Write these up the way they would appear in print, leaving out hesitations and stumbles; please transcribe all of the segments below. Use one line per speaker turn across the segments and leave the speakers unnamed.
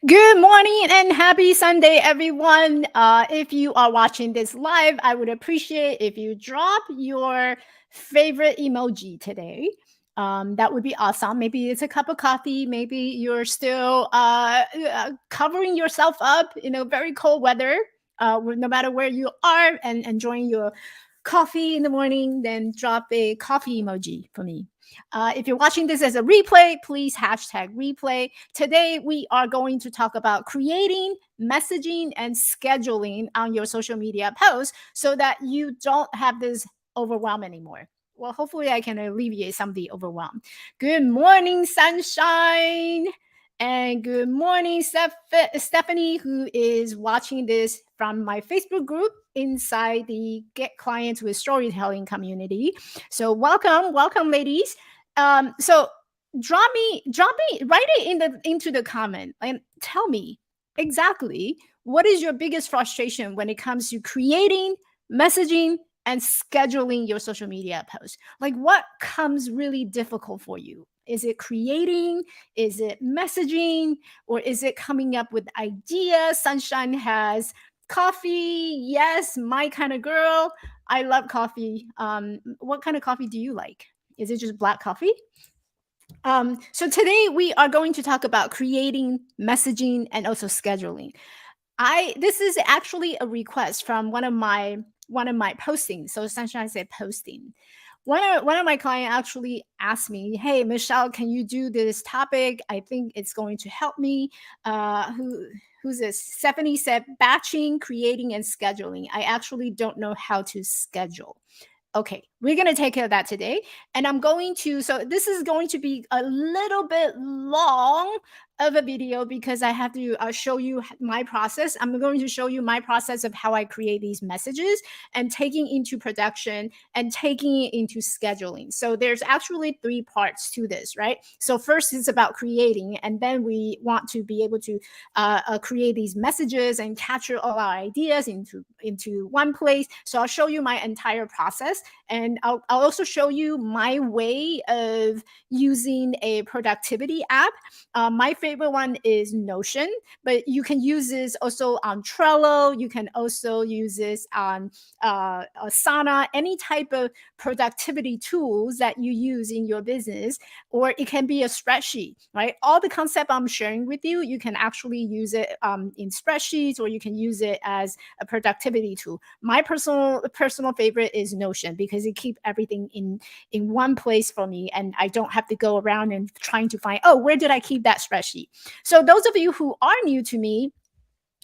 Good morning and happy Sunday, everyone. If you are watching this live, I would appreciate if you drop your favorite emoji today. That would be awesome. Maybe it's a cup of coffee. Maybe you're still covering yourself up in a very cold weather, no matter where you are, and enjoying your coffee in the morning. Then drop a coffee emoji for me. If you're watching this as a replay, please hashtag replay. Today, we are going to talk about creating, messaging, and scheduling on your social media posts so that you don't have this overwhelm anymore. Well, hopefully, I can alleviate some of the overwhelm. Good morning, sunshine. And good morning, Stephanie, who is watching this from my Facebook group inside the Get Clients with Storytelling community. So welcome, ladies. So drop me, write it into the comment and tell me exactly what is your biggest frustration when it comes to creating, messaging, and scheduling your social media posts. Like, what comes really difficult for you? Is it creating? Is it messaging? Or is it coming up with ideas? Sunshine has coffee. Yes, my kind of girl. I love coffee. What kind of coffee do you like? Is it just black coffee? So today we are going to talk about creating, messaging, and also scheduling. This is actually a request from one of my postings. So Sunshine said posting. One of my clients actually asked me, "Hey, Michelle, can you do this topic? I think it's going to help me." Who's this? Stephanie said, "Batching, creating, and scheduling. I actually don't know how to schedule." Okay, We're going to take care of that today. And so this is going to be a little bit long of a video because I have to show you my process. I'm going to show you my process of how I create these messages and taking into production and taking it into scheduling. So there's actually three parts to this, right? So first is about creating, and then we want to be able to create these messages and capture all our ideas into one place. So I'll show you my entire process, and I'll also show you my way of using a productivity app. My favorite one is Notion, but you can use this also on Trello. You can also use this on Asana, any type of productivity tools that you use in your business, or it can be a spreadsheet, right? All the concept I'm sharing with you, you can actually use it in spreadsheets, or you can use it as a productivity tool. My personal favorite is Notion because it keeps everything in one place for me, and I don't have to go around and trying to find, oh, where did I keep that spreadsheet? So those of you who are new to me,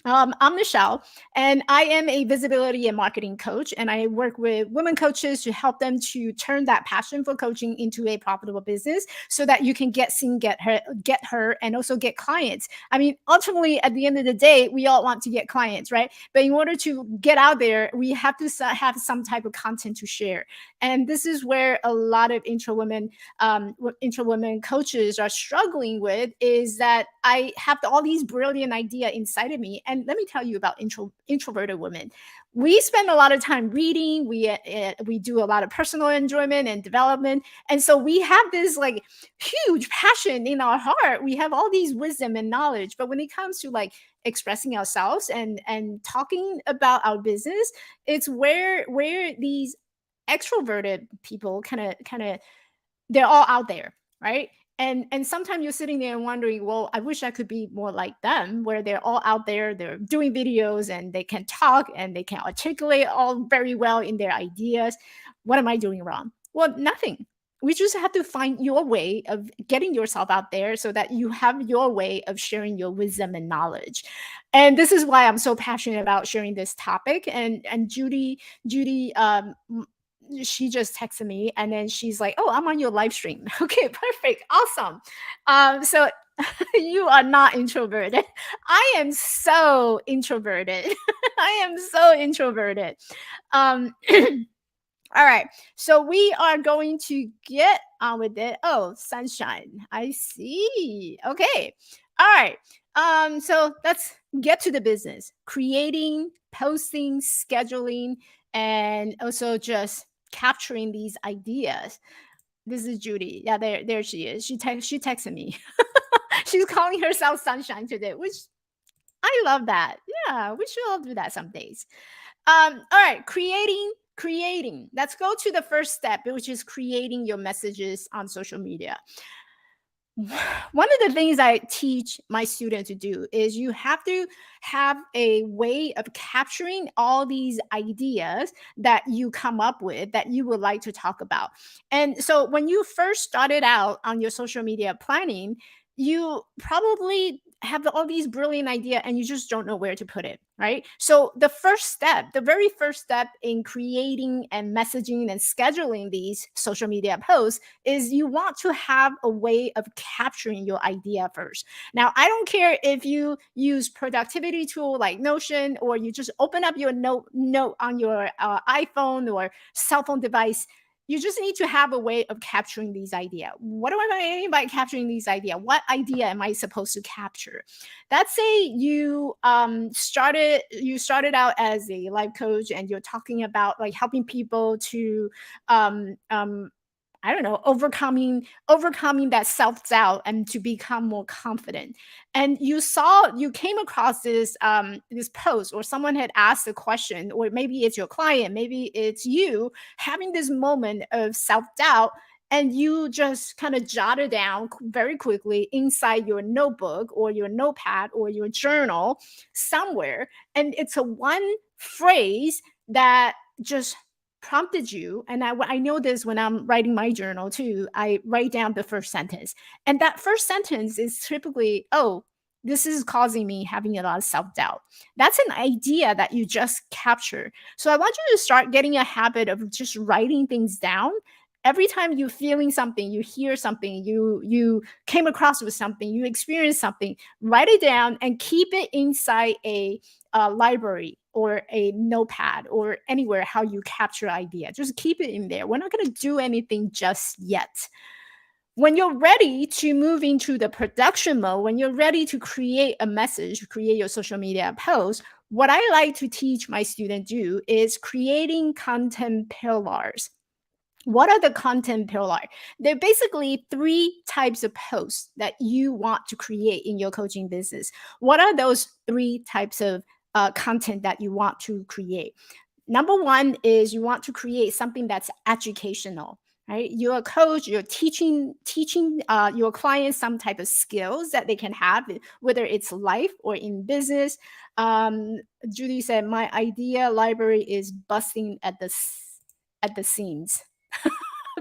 I'm Michelle, and I am a visibility and marketing coach. And I work with women coaches to help them to turn that passion for coaching into a profitable business so that you can get seen, get her, and also get clients. I mean, ultimately, at the end of the day, we all want to get clients, right? But in order to get out there, we have to have some type of content to share. And this is where a lot of intra women coaches are struggling with, is that I have all these brilliant idea inside of me. And let me tell you about introverted women. We spend a lot of time reading. We do a lot of personal enjoyment and development, and so we have this like huge passion in our heart. We have all these wisdom and knowledge, but when it comes to like expressing ourselves and talking about our business, it's where these extroverted people kind of they're all out there, right? And sometimes you're sitting there and wondering, well, I wish I could be more like them, where they're all out there, they're doing videos and they can talk and they can articulate all very well in their ideas. What am I doing wrong? Well, nothing. We just have to find your way of getting yourself out there so that you have your way of sharing your wisdom and knowledge. And this is why I'm so passionate about sharing this topic. And Judy she just texted me and then she's like, "Oh, I'm on your live stream." Okay, perfect. Awesome. So you are not introverted. I am so introverted. I am so introverted. Um all right. So we are going to get on with it. Oh, sunshine. I see. Okay. All right. So let's get to the business. Creating, posting, scheduling, and also just capturing these ideas. This is Judy. Yeah, there she is. She texted me. She's calling herself Sunshine today, which I love that. Yeah, we should all do that some days. All right, creating. Let's go to the first step, which is creating your messages on social media. One of the things I teach my students to do is you have to have a way of capturing all these ideas that you come up with that you would like to talk about. And so when you first started out on your social media planning, you probably have all these brilliant ideas and you just don't know where to put it, right? So the very first step in creating and messaging and scheduling these social media posts is you want to have a way of capturing your idea first. Now, I don't care if you use productivity tool like Notion, or you just open up your note on your iPhone or cell phone device. You just need to have a way of capturing these ideas. What do I mean by capturing these ideas? What idea am I supposed to capture? Let's say you started out as a life coach and you're talking about like helping people to um, um, I don't know, overcoming that self-doubt and to become more confident. And you came across this post, or someone had asked a question, or maybe it's your client, maybe it's you having this moment of self-doubt, and you just kind of jotted down very quickly inside your notebook or your notepad or your journal somewhere. And it's a one phrase that just prompted you. And I know this when I'm writing my journal too. I write down the first sentence, and that first sentence is typically, "Oh, This is causing me having a lot of self-doubt. That's an idea that you just capture. So I want you to start getting a habit of just writing things down. Every time you're feeling something, you hear something, you came across with something, you experience something, write it down and keep it inside a library or a notepad or anywhere how you capture idea. Just keep it in there. We're not going to do anything just yet. When you're ready to move into the production mode, when you're ready to create a message, create your social media post, what I like to teach my students do is creating content pillars. What are the content pillar? They're basically three types of posts that you want to create in your coaching business. What are those three types of content that you want to create? Number one is you want to create something that's educational, right? You're a coach, you're teaching your clients some type of skills that they can have, whether it's life or in business. Judy said, my idea library is busting at at the seams.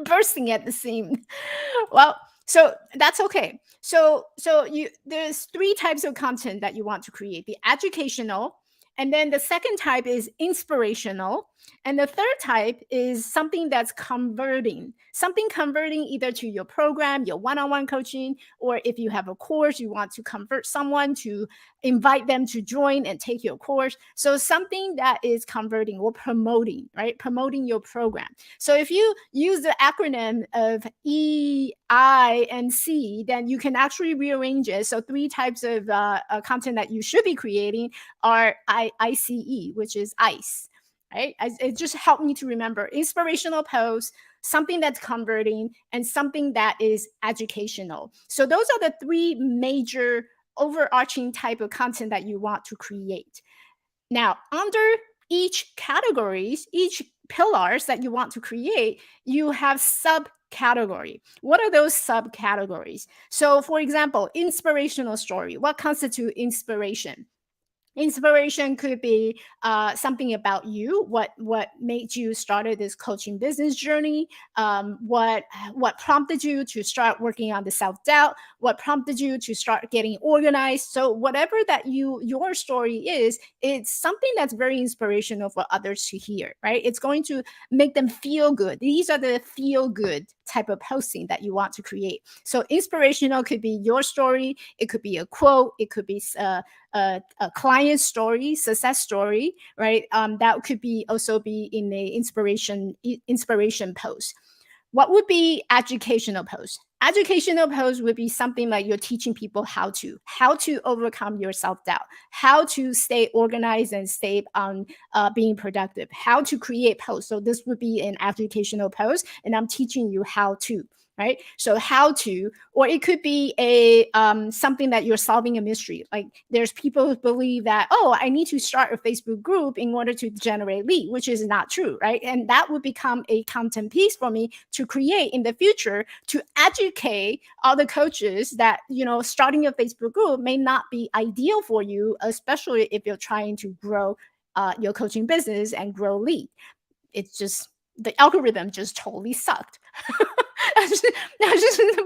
Bursting at the seam. Well, so that's okay. So you there's three types of content that you want to create. The educational, and then the second type is inspirational, and the third type is something that's converting. Something converting either to your program, your one-on-one coaching, or if you have a course, you want to convert someone to invite them to join and take your course. So something that is converting or promoting, right? Promoting your program. So if you use the acronym of E, I, and C, then you can actually rearrange it. So three types of content that you should be creating are ICE, which is ICE, right? It just helped me to remember inspirational posts, something that's converting, and something that is educational. So those are the three major overarching type of content that you want to create. Now, under each categories, each pillars that you want to create, you have subcategory. What are those subcategories? So, for example, inspirational story. What constitutes inspiration? Inspiration could be something about you, what made you started this coaching business journey, what prompted you to start working on the self-doubt, what prompted you to start getting organized. So whatever that your story is, it's something that's very inspirational for others to hear, right? It's going to make them feel good. These are the feel good type of posting that you want to create. So inspirational could be your story, it could be a quote, it could be a client story, success story, right? That could be also be in a inspiration post. What would be educational post? Educational post would be something like you're teaching people how to overcome your self-doubt, how to stay organized and stay on being productive, how to create posts. So this would be an educational post, and I'm teaching you how to, right? So how to, or it could be a something that you're solving a mystery. Like there's people who believe that, oh, I need to start a Facebook group in order to generate lead, which is not true, right? And that would become a content piece for me to create in the future to educate other coaches that, you know, starting a Facebook group may not be ideal for you, especially if you're trying to grow your coaching business and grow lead. It's just the algorithm just totally sucked. I just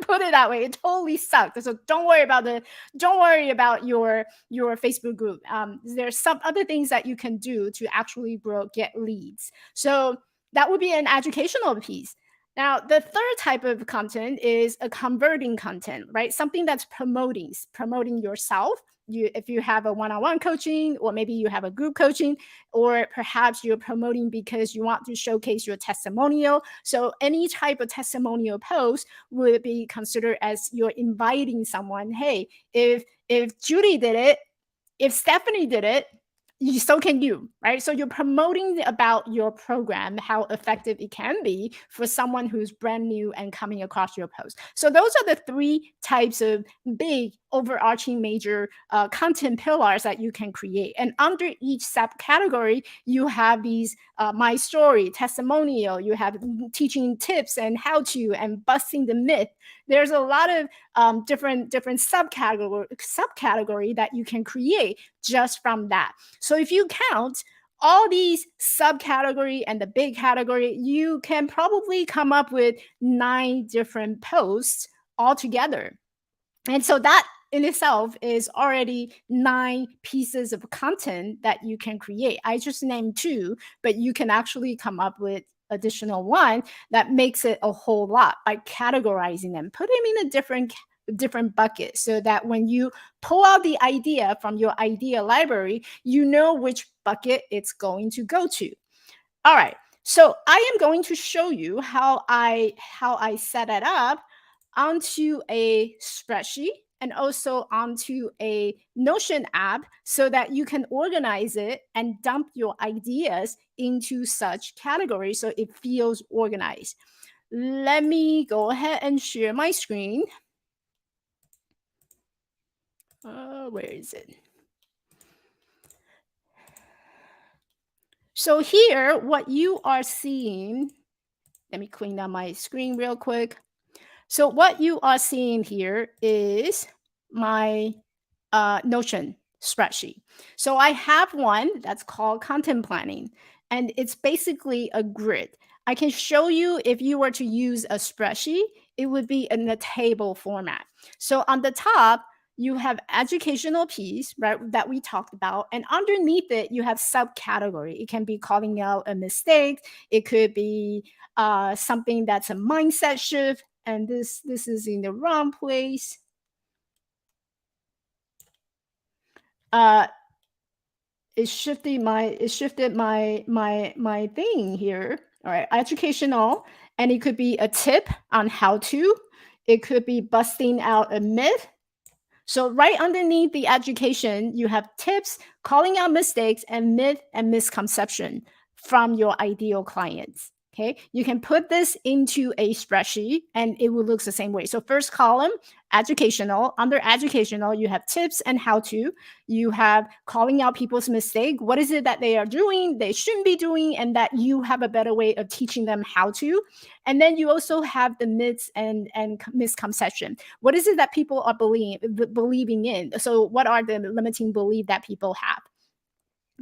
put it that way. It totally sucked. So don't worry about your Facebook group. There's some other things that you can do to actually get leads. So that would be an educational piece. Now, the third type of content is a converting content, right? Something that's promoting yourself. If you have a one-on-one coaching, or maybe you have a group coaching, or perhaps you're promoting because you want to showcase your testimonial. So any type of testimonial post would be considered as you're inviting someone. Hey, if Judy did it, if Stephanie did it, so can you, right? So you're promoting about your program, how effective it can be for someone who's brand new and coming across your post. So those are the three types of big overarching major content pillars that you can create. And under each subcategory, you have these my story, testimonial, you have teaching tips and how to, and busting the myth. There's a lot of different subcategory that you can create just from that. So if you count all these subcategory and the big category, you can probably come up with 9 different posts altogether. And so that in itself is already 9 pieces of content that you can create. I just named two, but you can actually come up with additional one that makes it a whole lot by categorizing them, put them in a different bucket so that when you pull out the idea from your idea library, you know which bucket it's going to go to. All right. So I am going to show you how I set it up onto a spreadsheet and also onto a Notion app so that you can organize it and dump your ideas into such categories so it feels organized. Let me go ahead and share my screen. Where is it? So here, what you are seeing, let me clean down my screen real quick. So what you are seeing here is my Notion spreadsheet. So I have one that's called content planning, and it's basically a grid. I can show you if you were to use a spreadsheet, it would be in a table format. So on the top, you have educational piece, right, that we talked about, and underneath it, you have subcategory. It can be calling out a mistake. It could be something that's a mindset shift, and this is in the wrong place. Uh, it shifted my thing here. All right, educational, and it could be a tip on how to. It could be busting out a myth. So right underneath the education, you have tips, calling out mistakes, and myth and misconception from your ideal clients. Okay, you can put this into a spreadsheet and it will look the same way. So first column, educational. Under educational, you have tips and how to. You have calling out people's mistake. What is it that they are doing, they shouldn't be doing, and that you have a better way of teaching them how to. And then you also have the myths and misconception. What is it that people are believing in? So what are the limiting belief that people have?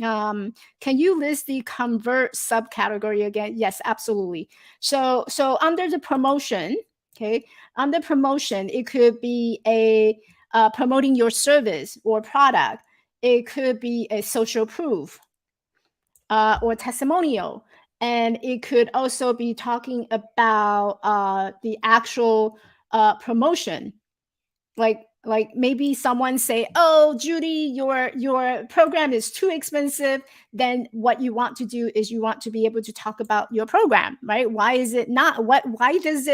Can you list the convert subcategory again? Yes, absolutely. So under the promotion, okay, under promotion, it could be a promoting your service or product. It could be a social proof or testimonial, and it could also be talking about the actual promotion, like maybe someone say, oh Judy, your program is too expensive. Then what you want to do is you want to be able to talk about your program, right? Why is it not what why is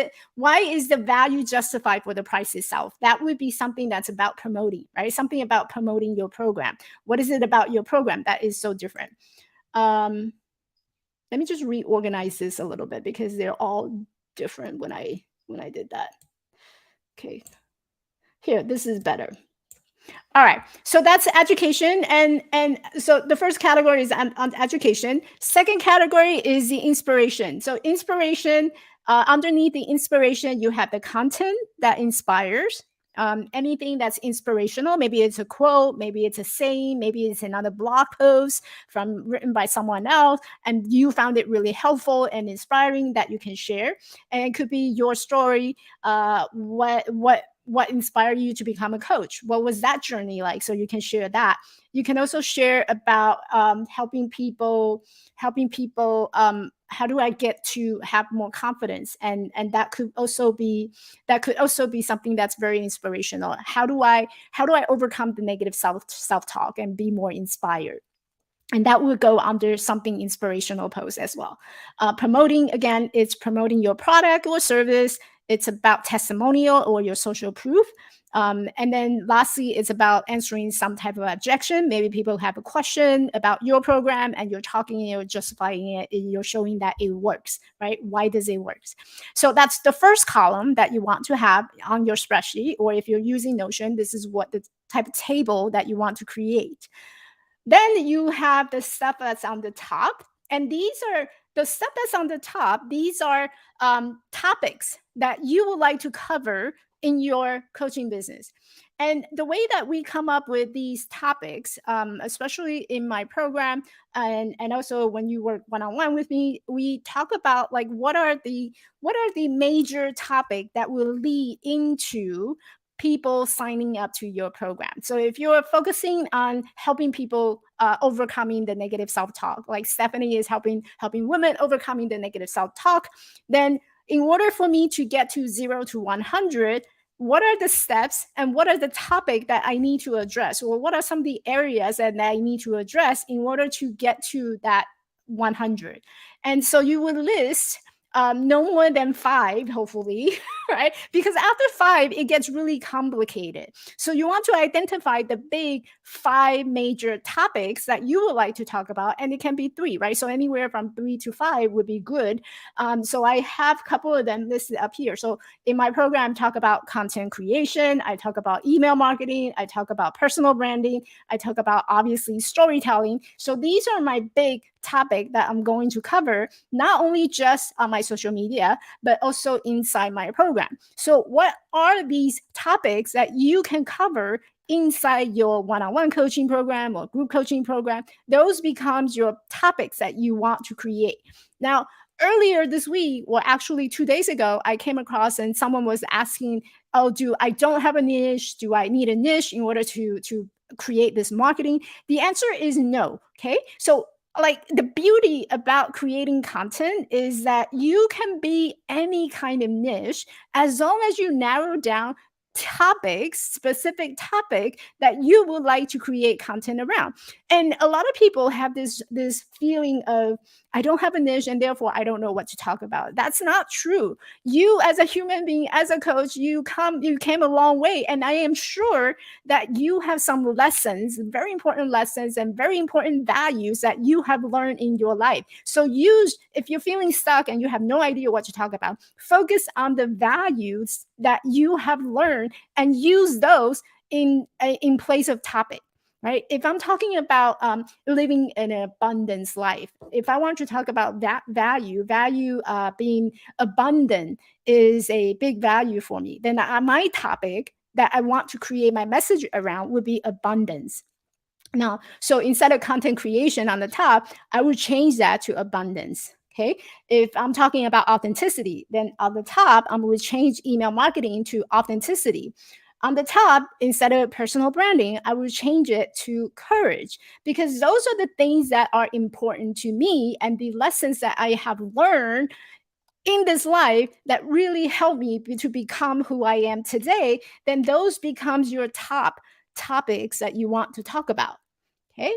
the value justified for the price itself? That would be something that's about promoting, right? Something about promoting your program. What is it about your program that is so different? Let me just reorganize this a little bit because they're all different when I did that. Okay, here, this is better. All right, so that's education, and so the first category is on education. Second category is the inspiration. So inspiration, underneath the inspiration, you have the content that inspires. Anything that's inspirational, maybe it's a quote, maybe it's a saying, maybe it's another blog post from written by someone else, and you found it really helpful and inspiring that you can share. And it could be your story. What inspired you to become a coach? What was that journey like? So you can share that. You can also share about helping people. How do I get to have more confidence? And that could also be something that's very inspirational. How do I overcome the negative self talk and be more inspired? And that would go under something inspirational post as well. Promoting, again, it's promoting your product or service. It's about testimonial or your social proof. And then lastly, it's about answering some type of objection. Maybe people have a question about your program and you're talking, you're justifying it, and you're showing that it works, right? Why does it work? So that's the first column that you want to have on your spreadsheet, or if you're using Notion, this is what the type of table that you want to create. Then you have the stuff that's on the top. And these are the stuff that's on the top. These are topics that you would like to cover in your coaching business. And the way that we come up with these topics, especially in my program, and also when you work one-on-one with me, we talk about like what are the major topic that will lead into people signing up to your program. So if you're focusing on helping people overcoming the negative self-talk, like Stephanie is helping women overcoming the negative self-talk, then in order for me to get to 0 to 100, what are the steps and what are the topic that I need to address, or what are some of the areas that I need to address in order to get to that 100? And so you would list no more than 5, hopefully, right? Because after 5, it gets really complicated. So you want to identify the big 5 major topics that you would like to talk about, and it can be 3, right? So anywhere from 3 to 5 would be good. So I have a couple of them listed up here. So in my program, I talk about content creation, I talk about email marketing, I talk about personal branding, I talk about obviously storytelling. So these are my big topic that I'm going to cover, not only just on my social media, but also inside my program. So what are these topics that you can cover inside your one-on-one coaching program or group coaching program? Those becomes your topics that you want to create. Now, earlier this week, or actually 2 days ago, I came across and someone was asking, oh, I don't have a niche? Do I need a niche in order to create this marketing? The answer is no. Okay. So like the beauty about creating content is that you can be any kind of niche as long as you narrow down specific topic that you would like to create content around. And a lot of people have this feeling of, I don't have a niche and therefore I don't know what to talk about. That's not true. You as a human being, as a coach, you came a long way, and I am sure that you have some lessons, very important lessons and very important values that you have learned in your life. So if you're feeling stuck and you have no idea what to talk about, focus on the values that you have learned and use those in place of topic. Right? If I'm talking about living an abundance life, if I want to talk about that value being abundant is a big value for me, then my topic that I want to create my message around would be abundance. Now, so instead of content creation on the top, I would change that to abundance. Okay. If I'm talking about authenticity, then on the top, I would change email marketing to authenticity. On the top, instead of personal branding, I would change it to courage, because those are the things that are important to me and the lessons that I have learned in this life that really helped me to become who I am today. Then those becomes your top topics that you want to talk about. Okay.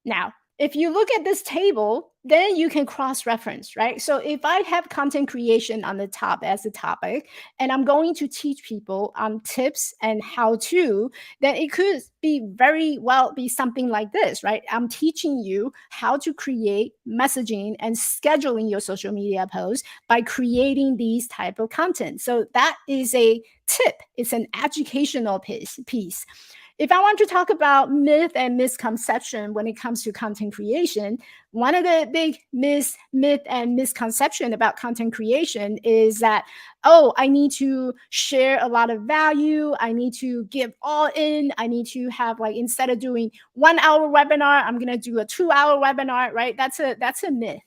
Now, if you look at this table, then you can cross-reference, right? So if I have content creation on the top as a topic, and I'm going to teach people on tips and how to, then it could be very well be something like this, right? I'm teaching you how to create messaging and scheduling your social media posts by creating these type of content. So that is a tip. It's an educational piece. If I want to talk about myth and misconception when it comes to content creation, one of the big myth and misconception about content creation is that, oh, I need to share a lot of value. I need to give all in. I need to have, like, instead of doing 1 hour webinar, I'm going to do a 2 hour webinar, right? That's a myth.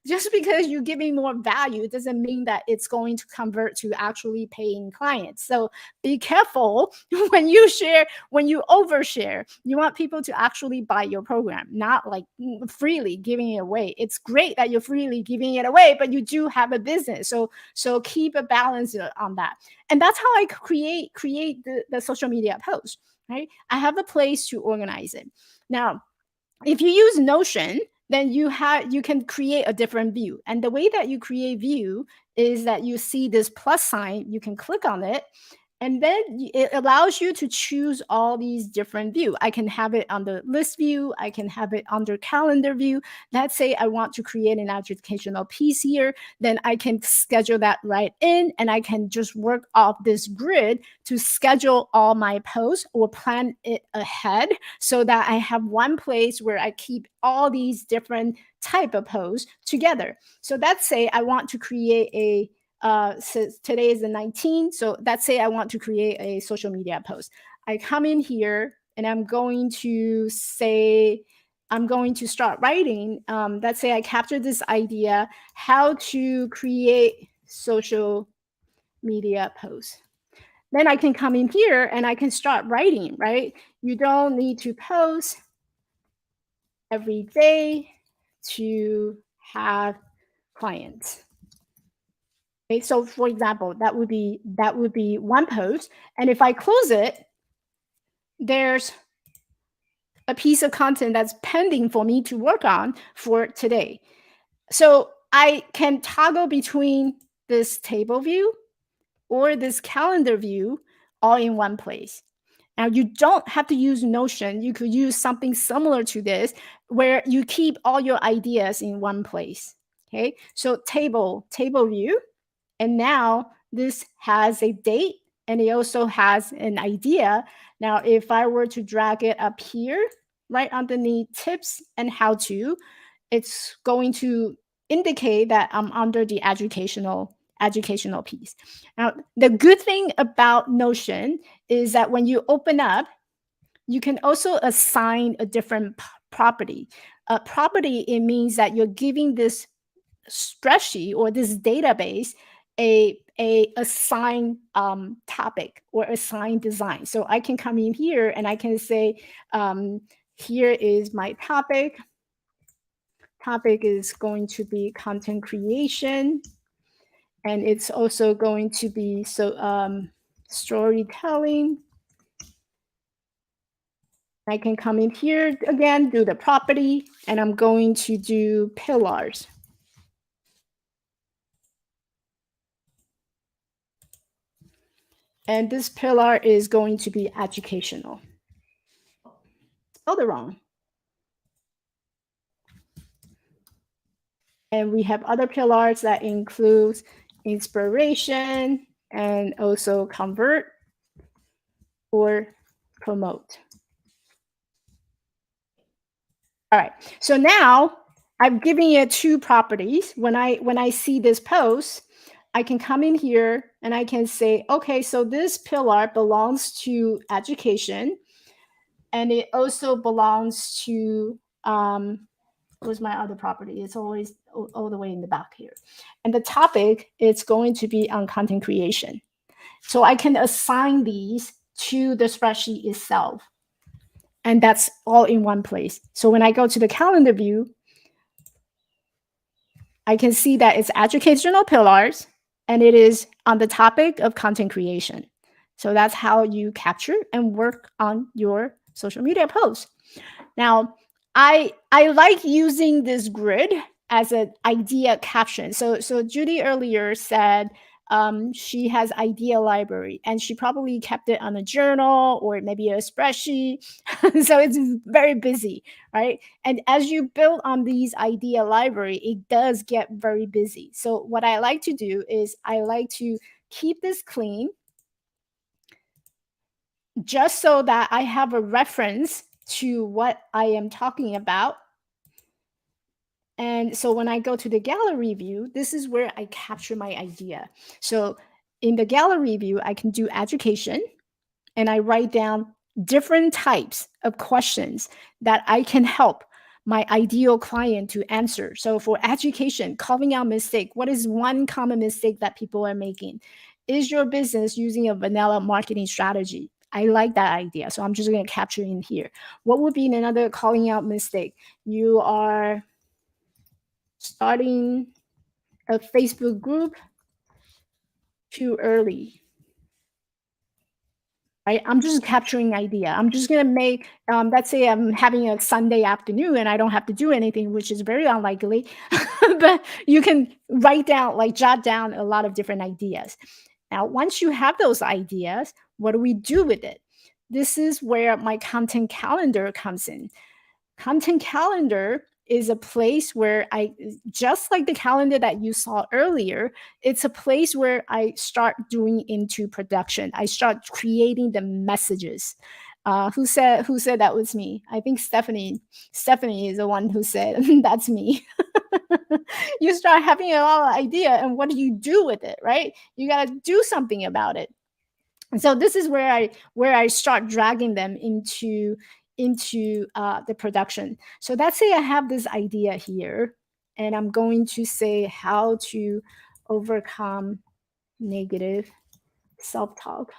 Just because you're giving more value doesn't mean that it's going to convert to actually paying clients. So be careful when you overshare. You want people to actually buy your program, not like freely giving it away. It's great that you're freely giving it away, but you do have a business. So keep a balance on that. And that's how I create the social media post, right? I have a place to organize it. Now, if you use Notion, then you can create a different view. And the way that you create view is that you see this plus sign, you can click on it, and then it allows you to choose all these different views. I can have it on the list view. I can have it under calendar view. Let's say I want to create an educational piece here. Then I can schedule that right in, and I can just work off this grid to schedule all my posts or plan it ahead so that I have one place where I keep all these different type of posts together. So let's say I want to create a so today is the 19th. So let's say I want to create a social media post. I come in here and I'm going to start writing. Let's say I captured this idea, how to create social media posts. then I can come in here and I can start writing, right? You don't need to post every day to have clients. Okay, so for example, that would be one post, and if I close it, there's a piece of content that's pending for me to work on for today. So I can toggle between this table view or this calendar view all in one place. Now, you don't have to use Notion. You could use something similar to this where you keep all your ideas in one place. Okay, so table view. And now this has a date and it also has an idea. Now, if I were to drag it up here, right underneath tips and how to, it's going to indicate that I'm under the educational piece. Now, the good thing about Notion is that when you open up, you can also assign a different property. A property, it means that you're giving this spreadsheet or this database a assigned topic or assigned design. So I can come in here and I can say, here is my topic. Topic is going to be content creation, and it's also going to be storytelling. I can come in here again, do the property, and I'm going to do pillars. And this pillar is going to be educational. Spelled it wrong. And we have other pillars that includes inspiration and also convert or promote. All right. So now I'm giving it two properties. When I see this post, I can come in here and I can say, okay, so this pillar belongs to education, and it also belongs to what was my other property? It's always all the way in the back here. And the topic is going to be on content creation. So I can assign these to the spreadsheet itself. And that's all in one place. So when I go to the calendar view, I can see that it's educational pillars and it is on the topic of content creation. So that's how you capture and work on your social media posts. Now, I like using this grid as an idea caption. So Judy earlier said she has idea library and she probably kept it on a journal or maybe a spreadsheet. So it's very busy, right? And as you build on these idea library, it does get very busy. So what I like to do is I like to keep this clean just so that I have a reference to what I am talking about. And so when I go to the gallery view, this is where I capture my idea. So in the gallery view, I can do education and I write down different types of questions that I can help my ideal client to answer. So for education, calling out mistake, what is one common mistake that people are making? Is your business using a vanilla marketing strategy? I like that idea. So I'm just going to capture in here. What would be another calling out mistake? You are starting a Facebook group too early. Right? I'm just capturing idea. I'm just gonna make, let's say I'm having a Sunday afternoon and I don't have to do anything, which is very unlikely. But you can write down, like jot down a lot of different ideas. Now, once you have those ideas, what do we do with it? This is where my content calendar comes in. Content calendar is a place where I, just like the calendar that you saw earlier, it's a place where I start doing into production. I start creating the messages. Who said that was me? I think Stephanie is the one who said that's me. You start having a lot of idea, and what do you do with it, right? You got to do something about it. And so this is where I start dragging them into the production. So let's say I have this idea here, and I'm going to say how to overcome negative self-talk.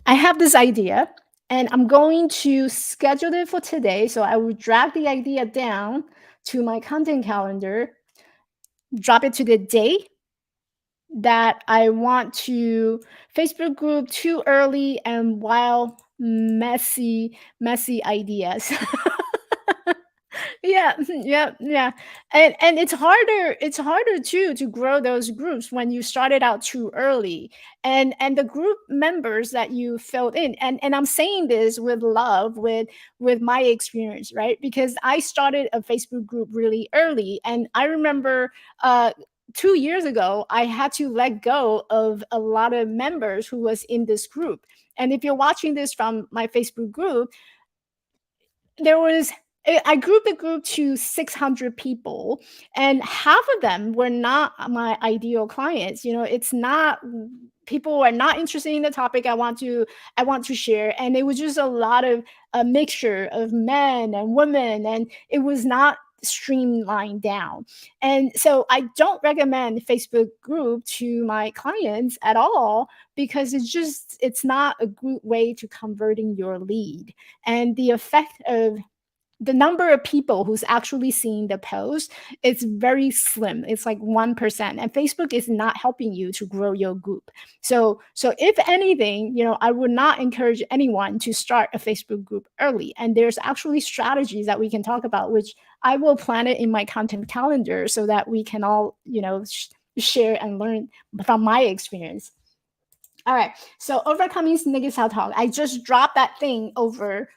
I have this idea and I'm going to schedule it for today. So I will drag the idea down to my content calendar, drop it to the day that I want to Facebook group too early and wild, messy ideas. Yeah, yeah, yeah. And it's harder too to grow those groups when you started out too early. And the group members that you filled in, and I'm saying this with love, with my experience, right? Because I started a Facebook group really early, and I remember 2 years ago I had to let go of a lot of members who was in this group. And if you're watching this from my Facebook group, there was I grouped the group to 600 people, and half of them were not my ideal clients. It's not people were not interested in the topic I want to share, and it was just a lot of a mixture of men and women, and it was not streamlined down. And so I don't recommend Facebook group to my clients at all, because it's not a good way to converting your lead. And the effect of the number of people who's actually seeing the post, it's very slim. It's like 1%, and Facebook is not helping you to grow your group. So if anything, I would not encourage anyone to start a Facebook group early. And there's actually strategies that we can talk about, which I will plan it in my content calendar so that we can all share and learn from my experience. All right. So overcoming negative self-talk. I just dropped that thing over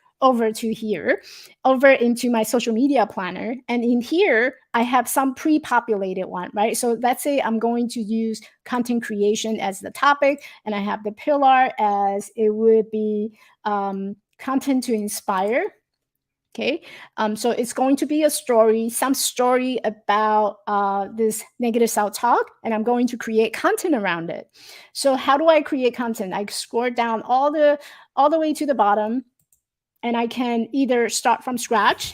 to here, over into my social media planner. And in here, I have some pre-populated one, right? So let's say I'm going to use content creation as the topic, and I have the pillar as it would be content to inspire. Okay. So it's going to be a story, some story about this negative self-talk, and I'm going to create content around it. So how do I create content? I scroll down all the way to the bottom, and I can either start from scratch,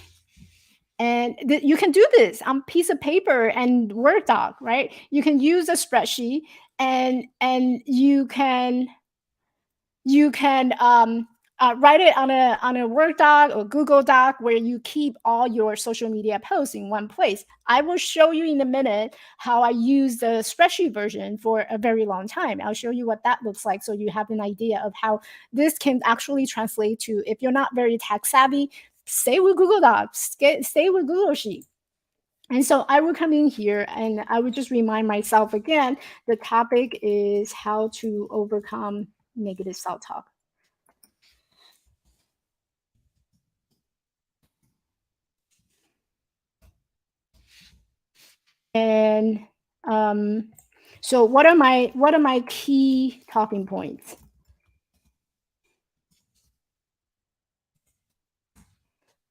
and you can do this on piece of paper and Word doc, right? You can use a spreadsheet, and you can write it on a Word doc or Google Doc, where you keep all your social media posts in one place. I will show you in a minute how I use the spreadsheet version for a very long time. I'll show you what that looks like, so you have an idea of how this can actually translate to, if you're not very tech savvy, stay with Google Docs, stay with Google Sheet. And so I would come in here and I would just remind myself again, the topic is how to overcome negative self-talk. And um, so what are my key talking points?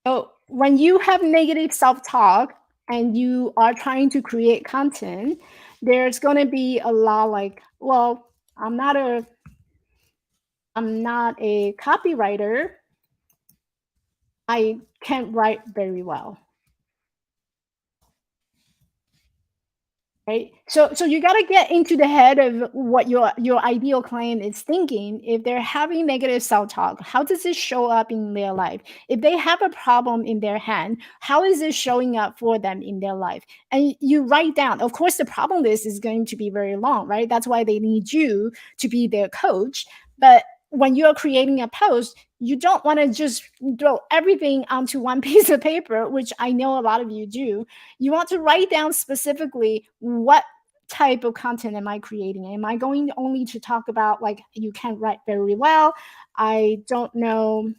So when you have negative self-talk and you are trying to create content, there's going to be a lot like, well, I'm not a copywriter. I can't write very well. Right? So you gotta get into the head of what your ideal client is thinking. If they're having negative self-talk, how does it show up in their life? If they have a problem in their hand, how is it showing up for them in their life? And you write down. Of course, the problem list is going to be very long, right? That's why they need you to be their coach. But when you're creating a post, you don't want to just throw everything onto one piece of paper, which I know a lot of you do. You want to write down specifically, what type of content am I creating? Am I going only to talk about, like, you can't write very well? I don't know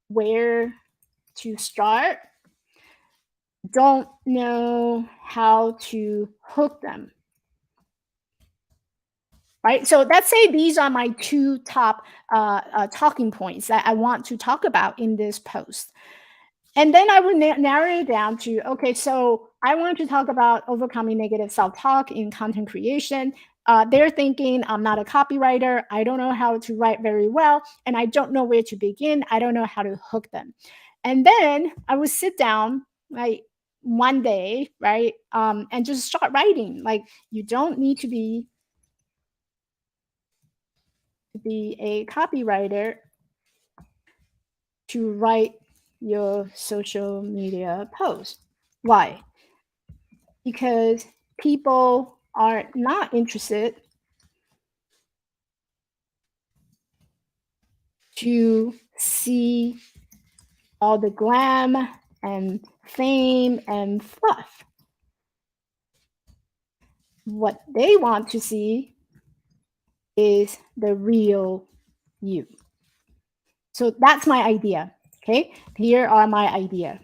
where to start. Don't know how to hook them. Right. So let's say these are my two top talking points that I want to talk about in this post. And then I would narrow it down to, okay, so I want to talk about overcoming negative self-talk in content creation. They're thinking, I'm not a copywriter. I don't know how to write very well, and I don't know where to begin. I don't know how to hook them. And then I would sit down, like, one day, right, and just start writing. Like, you don't need to be to be a copywriter to write your social media post. Why? Because people are not interested to see all the glam and fame and fluff. What they want to see is the real you. So that's my idea. Okay, here are my idea.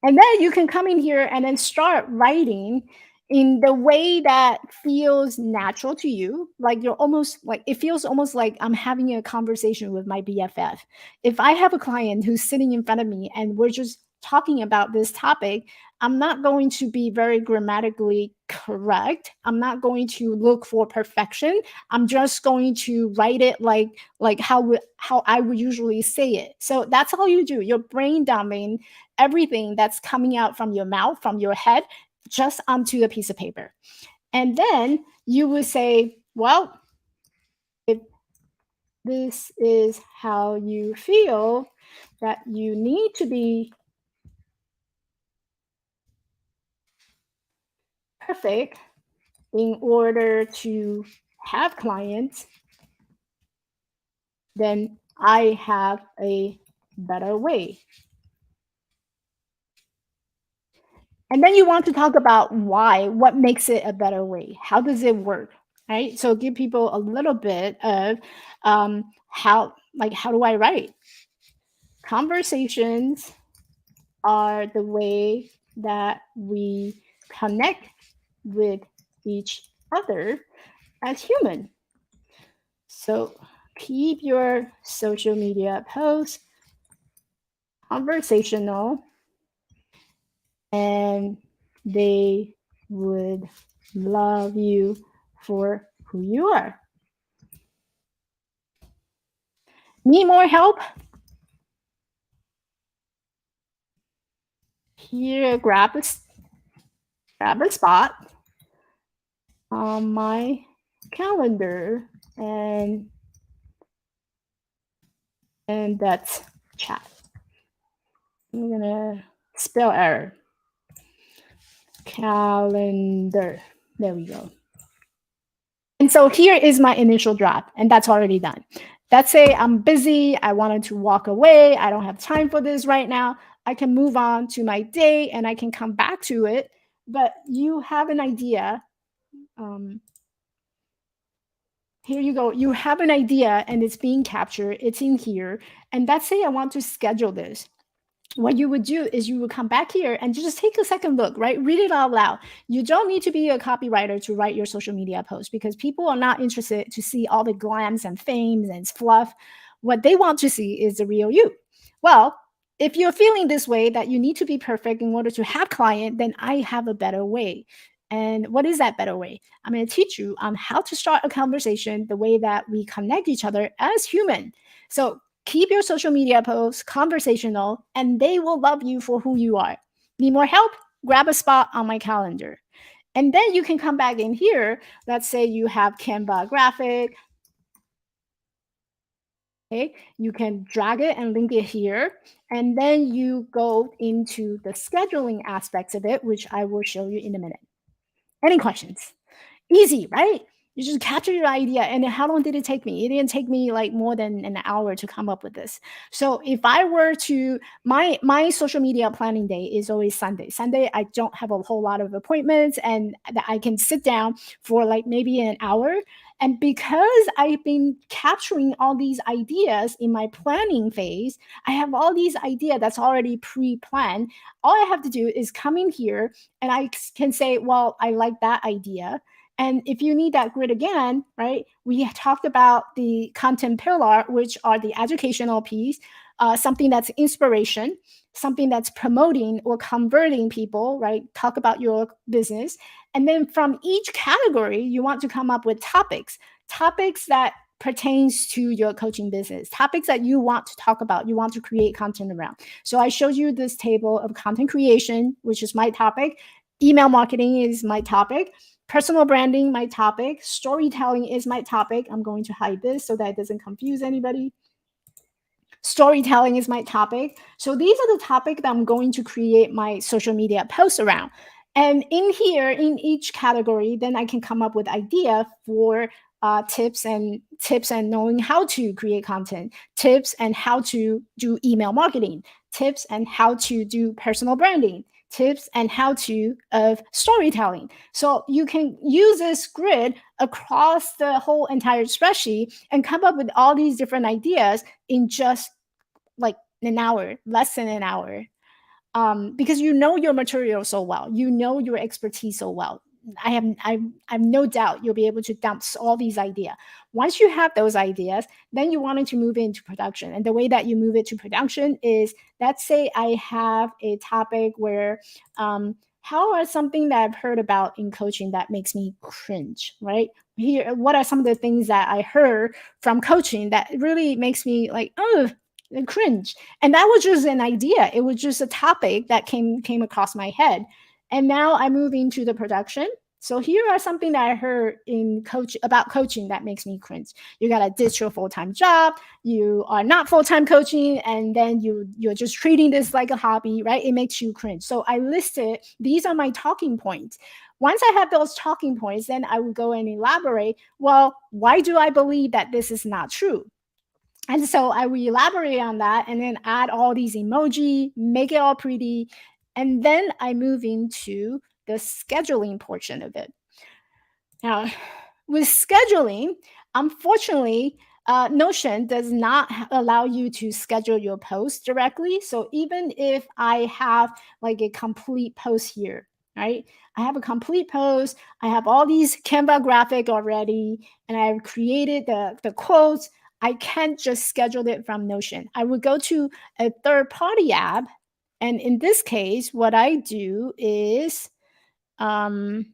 And then you can come in here and then start writing in the way that feels natural to you. Like you're almost like it feels almost like I'm having a conversation with my BFF. If I have a client who's sitting in front of me and we're just talking about this topic, I'm not going to be very grammatically correct. I'm not going to look for perfection. I'm just going to write it like how I would usually say it. So that's all you do. You're brain dumping everything that's coming out from your mouth, from your head, just onto a piece of paper. And then you would say, well, if this is how you feel, that you need to be perfect in order to have clients, then I have a better way. And then you want to talk about why, what makes it a better way? How does it work? Right? So give people a little bit of how do I write? Conversations are the way that we connect with each other as human. So keep your social media posts conversational, and they would love you for who you are. Need more help? Here, grab a spot on my calendar, and that's chat. I'm gonna spell error. Calendar. There we go. And so here is my initial draft, and that's already done. Let's say I'm busy, I wanted to walk away, I don't have time for this right now. I can move on to my day and I can come back to it. But you have an idea. Um, Here you go. You have an idea and it's being captured, it's in here. And let's say I want to schedule this. What you would do is you would come back here and just take a second look, right? Read it out loud. You don't need to be a copywriter to write your social media post because people are not interested to see all the glams and fames and fluff. What they want to see is the real you. Well, if you're feeling this way that you need to be perfect in order to have client, then I have a better way. And what is that better way? I'm going to teach you on how to start a conversation the way that we connect each other as human. So keep your social media posts conversational, and they will love you for who you are. Need more help? Grab a spot on my calendar. And then you can come back in here. Let's say you have Canva graphic. Okay, you can drag it and link it here. And then you go into the scheduling aspects of it, which I will show you in a minute. Any questions? Easy, right? You just capture your idea. And how long did it take me? It didn't take me like more than an hour to come up with this. So if I were to my social media planning day is always Sunday. Sunday, I don't have a whole lot of appointments and that I can sit down for like maybe an hour. And because I've been capturing all these ideas in my planning phase, I have all these ideas that's already pre-planned. All I have to do is come in here and I can say, well, I like that idea. And if you need that grid again, right, we talked about the content pillar, which are the educational piece, something that's inspiration, something that's promoting or converting people, right? Talk about your business. And then from each category, you want to come up with topics that pertains to your coaching business, topics that you want to talk about, you want to create content around. So I showed you this table of content creation, which is my topic. Email marketing is my topic. Personal branding, my topic. Storytelling is my topic. I'm going to hide this so that it doesn't confuse anybody. Storytelling is my topic. So these are the topic that I'm going to create my social media posts around. And in here, in each category, then I can come up with idea for tips and knowing how to create content, tips and how to do email marketing, tips and how to do personal branding, tips and how to of storytelling. So you can use this grid across the whole entire spreadsheet and come up with all these different ideas in just like an hour, less than an hour, because you know your material so well, you know your expertise so well. I have no doubt you'll be able to dump all these ideas. Once you have those ideas, then you wanted to move into production. And the way that you move it to production is, let's say I have a topic where how are something that I've heard about in coaching that makes me cringe, right? Here, what are some of the things that I heard from coaching that really makes me like, oh, cringe? And that was just an idea. It was just a topic that came across my head. And now I move into the production. So here are something that I heard in coach about coaching that makes me cringe. You gotta ditch your full-time job. You are not full-time coaching, and then you're just treating this like a hobby, right? It makes you cringe. So I listed these are my talking points. Once I have those talking points, then I will go and elaborate. Well, why do I believe that this is not true? And so I will elaborate on that and then add all these emoji, make it all pretty. And then I move into the scheduling portion of it. Now, with scheduling, unfortunately, Notion does not allow you to schedule your post directly. So even if I have like a complete post here, right? I have a complete post. I have all these Canva graphic already, and I've created the quotes. I can't just schedule it from Notion. I would go to a third party app. And in this case, what I do is, um,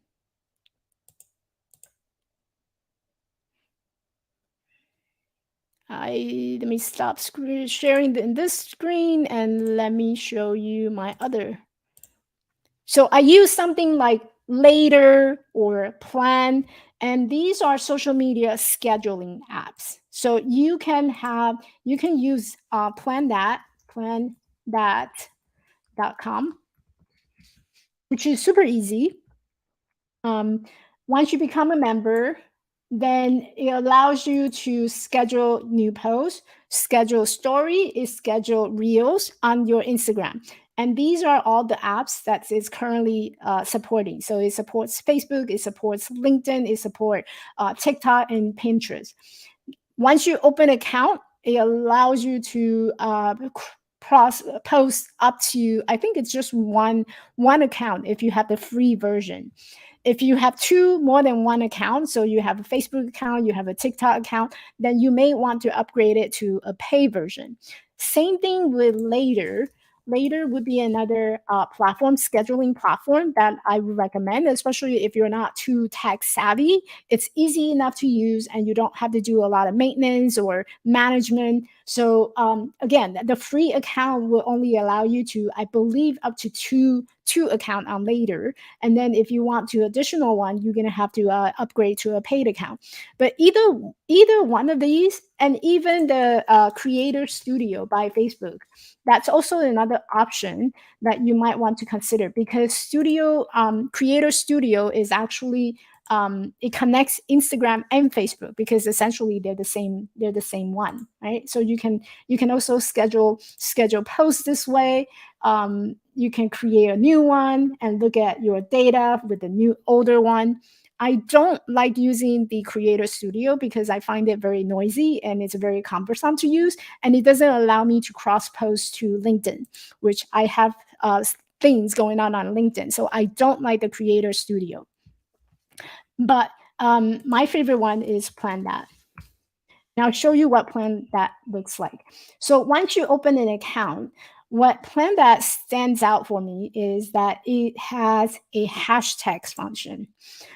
let me stop sharing in this screen and let me show you my other. So I use something like Later or Plan, and these are social media scheduling apps. So you can use plan that.com, which is super easy. Um, Once you become a member, then it allows you to schedule new posts, schedule story, is schedule reels on your Instagram. And these are all the apps that is currently supporting. So it supports Facebook, it supports LinkedIn, it supports TikTok and Pinterest. Once you open an account, it allows you to post up to, I think it's just one account if you have the free version. If you have two more than one account, so you have a Facebook account, you have a TikTok account, then you may want to upgrade it to a pay version. Same thing with Later. Later would be another platform, scheduling platform that I would recommend, especially if you're not too tech savvy. It's easy enough to use, and you don't have to do a lot of maintenance or management. So again, the free account will only allow you to, I believe, up to two account on Later. And then if you want to additional one, you're gonna have to upgrade to a paid account. But either one of these, and even the Creator Studio by Facebook, that's also another option that you might want to consider, because Creator Studio is actually it connects Instagram and Facebook, because essentially they're the same one, right? So you can also schedule posts this way. You can create a new one and look at your data with the new older one. I don't like using the Creator Studio because I find it very noisy and it's very cumbersome to use, and it doesn't allow me to cross post to LinkedIn, which I have things going on LinkedIn. So I don't like the Creator Studio. But my favorite one is Plan That. Now I'll show you what Plan That looks like. So once you open an account, what Plan That stands out for me is that it has a hashtags function.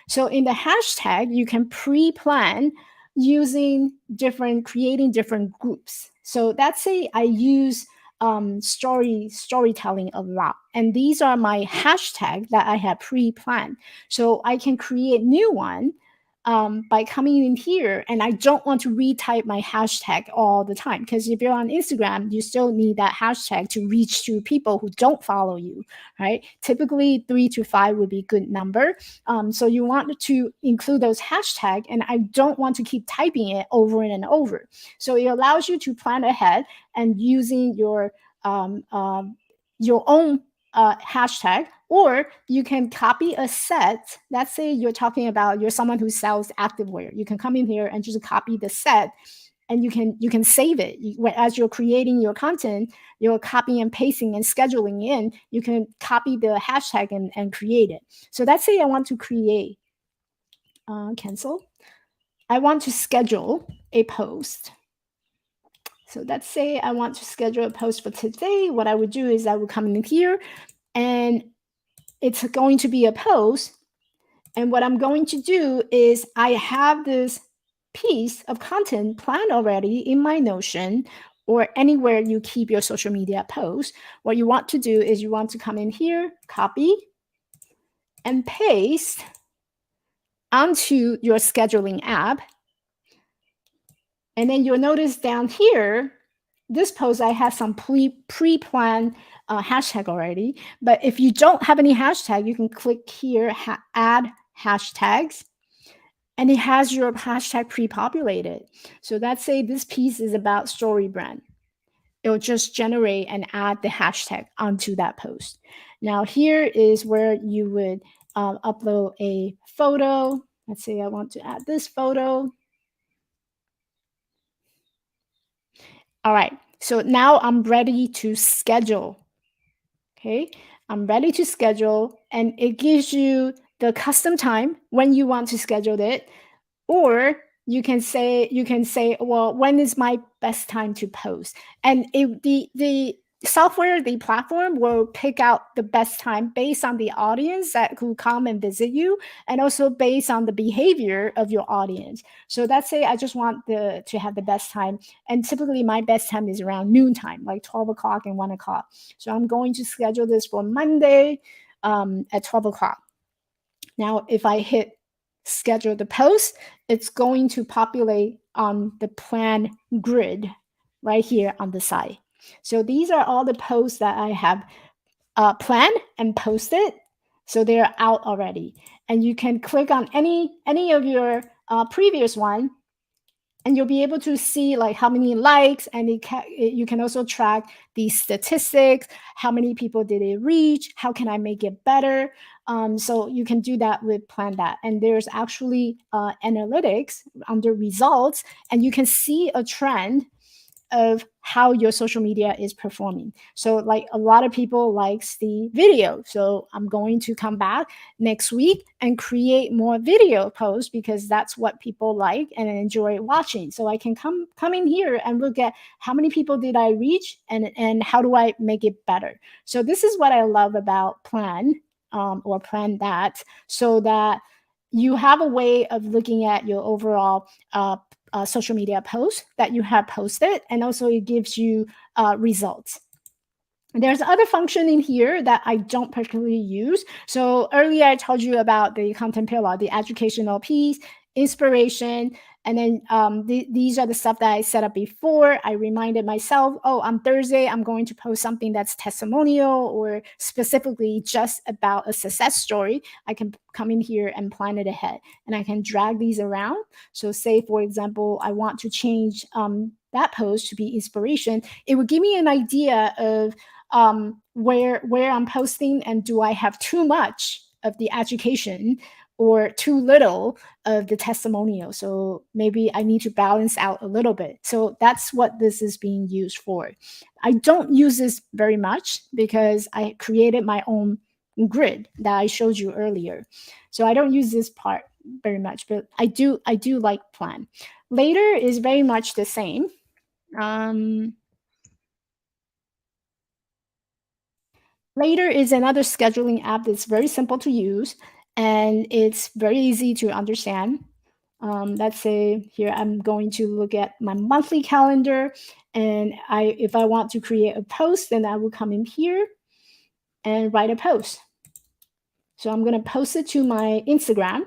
So in the hashtag, you can pre-plan using creating different groups. So let's say I use storytelling a lot, and these are my hashtag that I have pre-planned. So I can create new one by coming in here, and I don't want to retype my hashtag all the time, because if you're on Instagram, you still need that hashtag to reach to people who don't follow you, right? Typically 3 to 5 would be good number. So you want to include those hashtag, and I don't want to keep typing it over and over. So it allows you to plan ahead and using um, um, your own hashtag, or you can copy a set. Let's say you're someone who sells activewear. You can come in here and just copy the set, and you can save it. As you're creating your content, you're copying and pasting and scheduling in. You can copy the hashtag and create it. So let's say I want to create cancel. I want to schedule a post. So let's say I want to schedule a post for today. What I would do is I would come in here, and it's going to be a post. And what I'm going to do is I have this piece of content planned already in my Notion or anywhere you keep your social media posts. What you want to do is you want to come in here, copy, and paste onto your scheduling app. And then you'll notice down here, this post, I have some pre-planned hashtag already. But if you don't have any hashtag, you can click here, add hashtags, and it has your hashtag pre-populated. So let's say this piece is about story brand. It'll just generate and add the hashtag onto that post. Now here is where you would upload a photo. Let's say I want to add this photo. All right, so now I'm ready to schedule. Okay, I'm ready to schedule, and it gives you the custom time when you want to schedule it, or you can say, well, when is my best time to post? And the software, the platform will pick out the best time based on the audience that who come and visit you, and also based on the behavior of your audience. So let's say I just want to have the best time, and typically my best time is around noon time, like 12 o'clock and 1 o'clock. So I'm going to schedule this for Monday at 12 o'clock. Now, if I hit schedule the post, it's going to populate on the plan grid right here on the side. So these are all the posts that I have planned and posted. So they're out already. And you can click on any of your previous one, and you'll be able to see like how many likes, and you can also track the statistics. How many people did it reach? How can I make it better? So you can do that with plan that. And there's actually analytics under results, and you can see a trend of how your social media is performing. So like a lot of people likes the video. So I'm going to come back next week and create more video posts, because that's what people like and enjoy watching. So I can come in here and look at how many people did I reach, and how do I make it better. So this is what I love about plan, or plan that, so that you have a way of looking at your overall social media post that you have posted, and also it gives you results. There's other function in here that I don't particularly use. So earlier I told you about the content pillar, the educational piece, inspiration, and then these are the stuff that I set up before. I reminded myself, oh, on Thursday I'm going to post something that's testimonial or specifically just about a success story. I can come in here and plan it ahead, and I can drag these around. So say, for example, I want to change that post to be inspiration. It would give me an idea of where I'm posting, and do I have too much of the education or too little of the testimonial. So maybe I need to balance out a little bit. So that's what this is being used for. I don't use this very much because I created my own grid that I showed you earlier. So I don't use this part very much, but I do like plan. Later is very much the same. Um, Later is another scheduling app that's very simple to use, and it's very easy to understand. Let's say here I'm going to look at my monthly calendar, and if I want to create a post, then I will come in here and write a post. So I'm going to post it to my Instagram,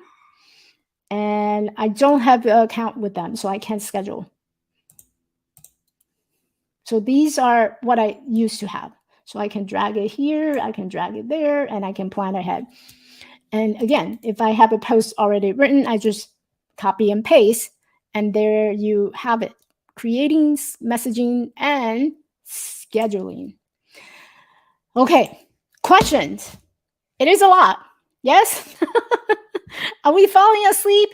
and I don't have an account with them, so I can't schedule. So these are what I used to have. So I can drag it here, I can drag it there, and I can plan ahead. And again, if I have a post already written, I just copy and paste, and there you have it. Creating, messaging, and scheduling. Okay, questions. It is a lot. Yes? Are we falling asleep?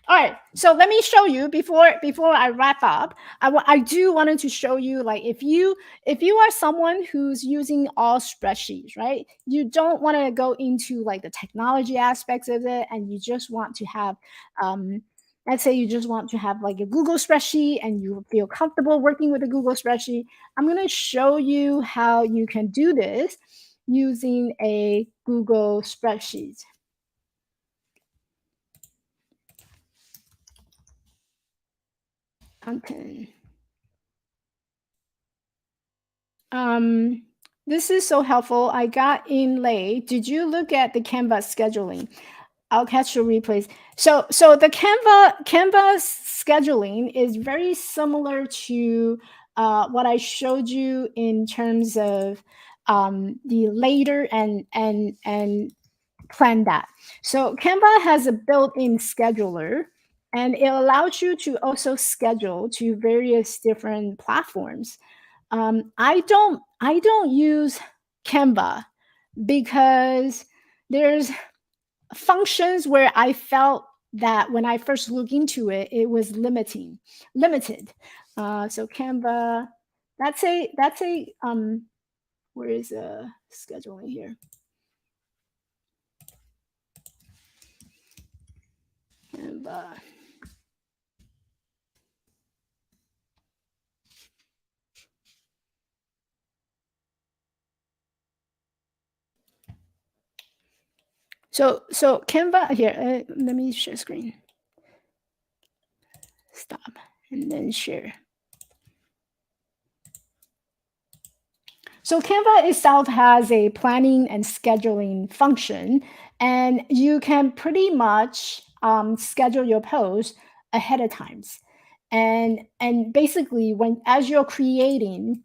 All right, so let me show you before I wrap up. I do wanted to show you, like, if you are someone who's using all spreadsheets, right? You don't want to go into like the technology aspects of it, and you just want to have, um, let's say you just want to have like a Google spreadsheet, and you feel comfortable working with a Google spreadsheet. I'm going to show you how you can do this using a Google spreadsheet. Content. Um, this is so helpful. I got in late. Did you look at the Canva scheduling? I'll catch the replays. So the Canva scheduling is very similar to what I showed you in terms of the later and plan that. So Canva has a built-in scheduler, and it allows you to also schedule to various different platforms. I don't use Canva because there's functions where I felt that when I first looked into it, it was limited. So Canva, that's a where is scheduling here? Canva. So Canva here. Let me share screen. Stop and then share. So Canva itself has a planning and scheduling function, and you can pretty much schedule your posts ahead of times. And basically, when as you're creating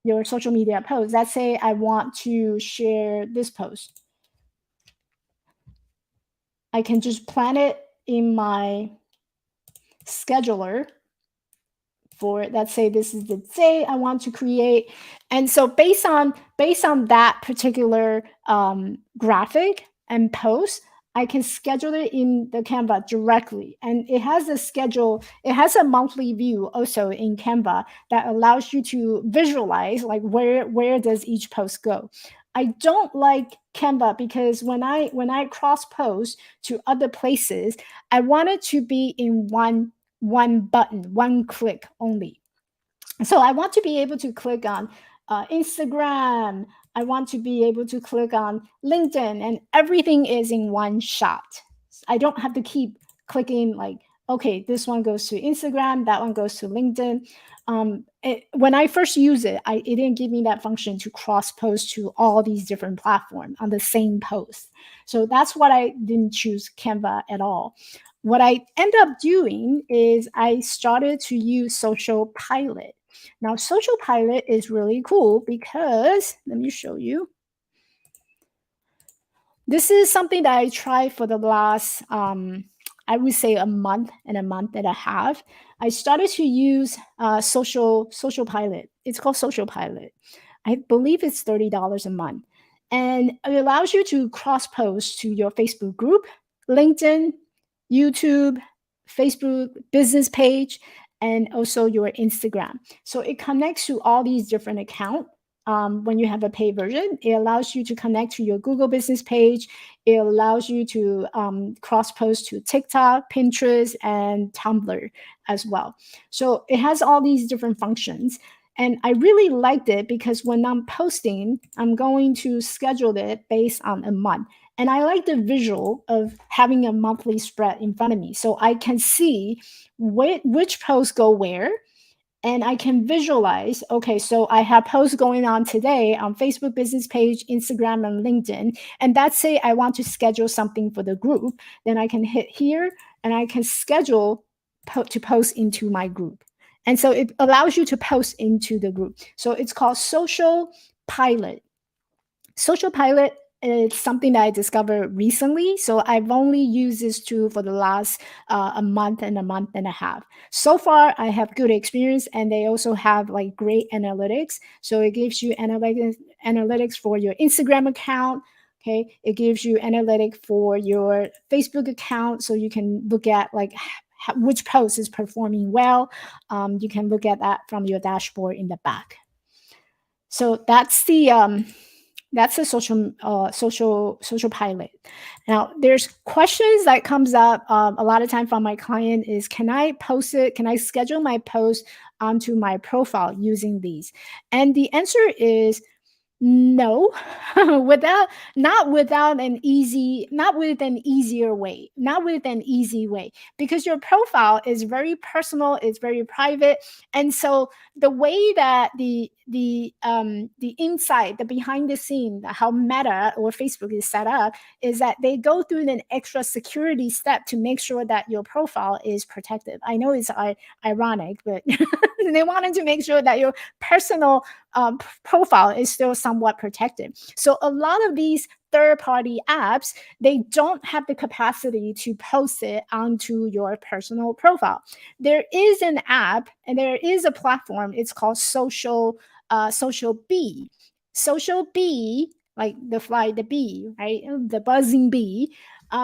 your social media post, let's say I want to share this post, I can just plan it in my scheduler for, let's say this is the day I want to create. And so based on that particular graphic and post, I can schedule it in the Canva directly. And it has a monthly view also in Canva that allows you to visualize like where does each post go. I don't like Canva because when I cross post to other places, I want it to be in one button, one click only. So I want to be able to click on Instagram. I want to be able to click on LinkedIn, and everything is in one shot. I don't have to keep clicking like, okay, this one goes to Instagram, that one goes to LinkedIn. When I first use it, it didn't give me that function to cross post to all these different platforms on the same post. So that's what I didn't choose Canva at all. What I end up doing is I started to use Social Pilot. Now, Social Pilot is really cool because let me show you. This is something that I tried for the last, I would say, a month and a half. I started to use Social Pilot. It's called Social Pilot. I believe it's $30 a month, and it allows you to cross post to your Facebook group, LinkedIn, YouTube, Facebook business page, and also your Instagram. So it connects to all these different accounts. When you have a paid version, it allows you to connect to your Google business page. It allows you to cross post to TikTok, Pinterest, and Tumblr as well. So it has all these different functions. And I really liked it because when I'm posting, I'm going to schedule it based on a month. And I like the visual of having a monthly spread in front of me so I can see which posts go where, and I can visualize, okay, so I have posts going on today on Facebook business page, Instagram, and LinkedIn. And that's say I want to schedule something for the group, then I can hit here and I can schedule to post into my group. And so it allows you to post into the group. So it's called Social Pilot. Social Pilot is something that I discovered recently. So I've only used this tool for the last a month and a month and a half. So far, I have good experience, and they also have like great analytics. So it gives you analytics for your Instagram account. Okay, it gives you analytic for your Facebook account, so you can look at like which post is performing well. You can look at that from your dashboard in the back. So that's a social pilot. Now there's questions that comes up a lot of time from my client is, can I post it, can I schedule my post onto my profile using these? And the answer is no, without not without an easy, not with an easier way, not with an easy way, because your profile is very personal, it's very private. And so the way that the inside, the behind the scene, how Meta or Facebook is set up is that they go through an extra security step to make sure that your profile is protected. I know it's ironic, but they wanted to make sure that your personal profile is still somewhat protected. So a lot of these third-party apps, they don't have the capacity to post it onto your personal profile. There is an app and there is a platform. It's called Social Bee. Social Bee, like the fly, the bee, right? The buzzing bee.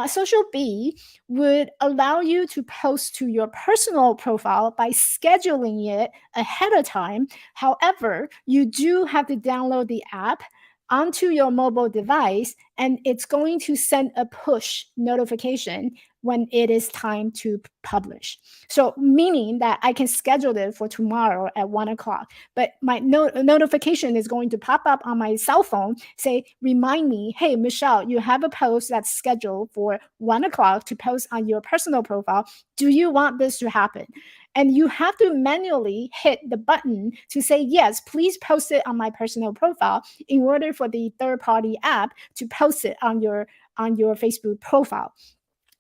Social Bee would allow you to post to your personal profile by scheduling it ahead of time. However, you do have to download the app onto your mobile device, and it's going to send a push notification when it is time to publish. So, meaning that I can schedule it for tomorrow at 1 o'clock, but my notification is going to pop up on my cell phone, say, remind me, hey, Michelle, you have a post that's scheduled for 1 o'clock to post on your personal profile. Do you want this to happen? And you have to manually hit the button to say, yes, please post it on my personal profile in order for the third party app to post it on your Facebook profile.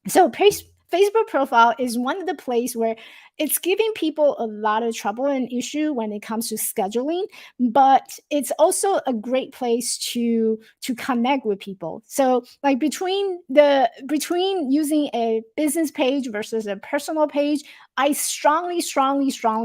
So Facebook profile is one of the place where it's giving people a lot of trouble and issue when it comes to scheduling, but it's also a great place to connect with people. So like between using a business page versus a personal page, I strongly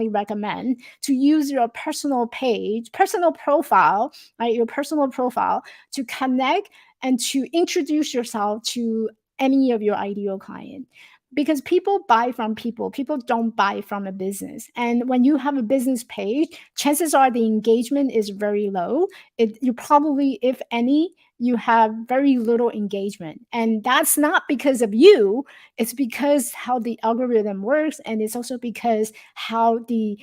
recommend to use your personal page, personal profile, right? Your personal profile to connect and to introduce yourself to any of your ideal client, because people buy from people don't buy from a business. And when you have a business page, chances are the engagement is very low. You probably, if any, you have very little engagement, and that's not because of you, it's because how the algorithm works, and it's also because how the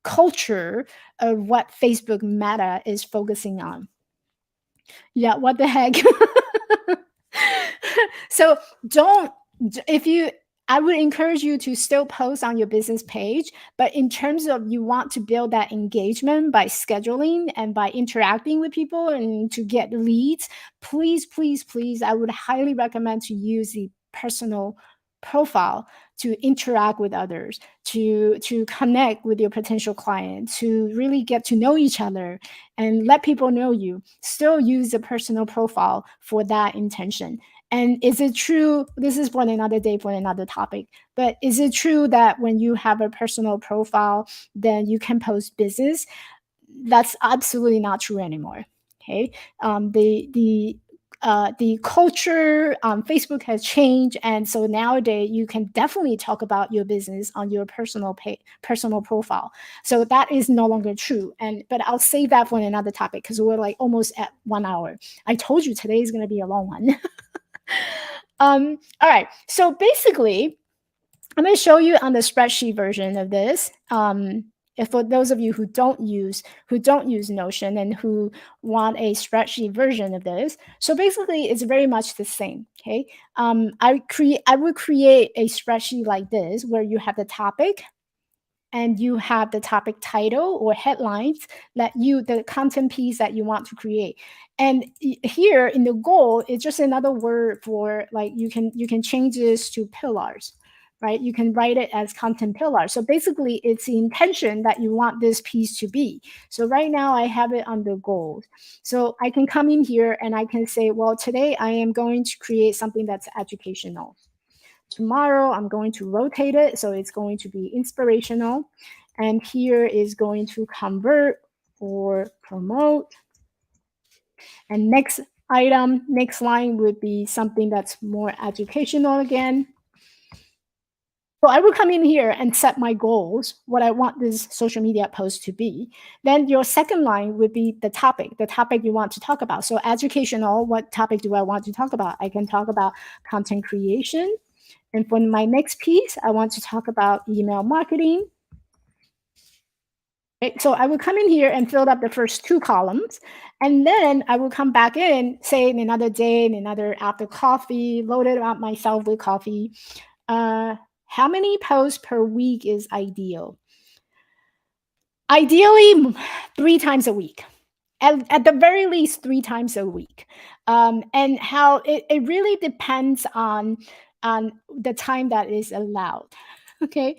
culture of what Facebook Meta is focusing on. Yeah, what the heck. So don't if you I would encourage you to still post on your business page, but in terms of you want to build that engagement by scheduling and by interacting with people and to get leads, please, I would highly recommend to use the personal profile to interact with others, to connect with your potential clients, to really get to know each other and let people know you. Still use the personal profile for that intention. And is it true? This is for another day, for another topic. But is it true that when you have a personal profile, then you can post business? That's absolutely not true anymore. Okay, the culture on Facebook has changed, and so nowadays you can definitely talk about your business on your personal profile. So that is no longer true. And but I'll save that for another topic because we're like almost at 1 hour. I told you today is going to be a long one. All right. So basically, I'm going to show you on the spreadsheet version of this. If for those of you who don't use Notion and who want a spreadsheet version of this, so basically it's very much the same. Okay, I would create a spreadsheet like this where you have the topic and you have the topic title or headlines that you the content piece that you want to create. And here in the goal, it's just another word for, like, you can change this to pillars, right? You can write it as content pillar. So basically it's the intention that you want this piece to be. So right now I have it under goals. So I can come in here and I can say, well, today I am going to create something that's educational. Tomorrow I'm going to rotate it, so it's going to be inspirational. And here is going to convert or promote. And next line would be something that's more educational again. So I will come in here and set my goals, what I want this social media post to be. Then your second line would be the topic you want to talk about. So educational, what topic do I want to talk about? I can talk about content creation. And for my next piece, I want to talk about email marketing. Right? So I will come in here and fill up the first two columns. And then I will come back in, say in another day, in another after coffee, loaded up myself with coffee. How many posts per week is ideal? Ideally, 3 times a week. At the very least 3 times a week. And how it really depends on the time that is allowed. Okay.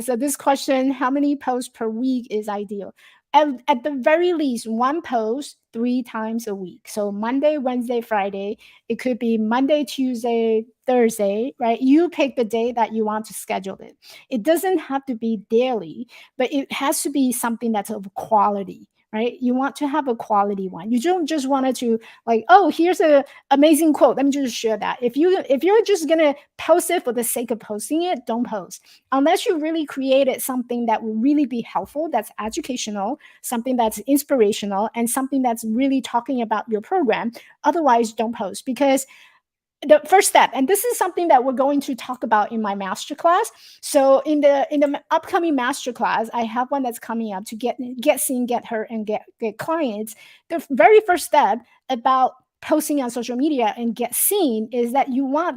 So this question, how many posts per week is ideal? At the very least, one post 3 times a week. So Monday, Wednesday, Friday. It could be Monday, Tuesday, Thursday, right? You pick the day that you want to schedule it. It doesn't have to be daily, but it has to be something that's of quality, right? You want to have a quality one. You don't just want to, like, oh, here's a amazing quote. Let me just share that. If you're just gonna post it for the sake of posting it, don't post. Unless you really created something that will really be helpful, that's educational, something that's inspirational, and something that's really talking about your program. Otherwise, don't post, because the first step, and this is something that we're going to talk about in my masterclass. So in the upcoming masterclass, I have one that's coming up to get seen, get heard, and get clients. The very first step about posting on social media and get seen is that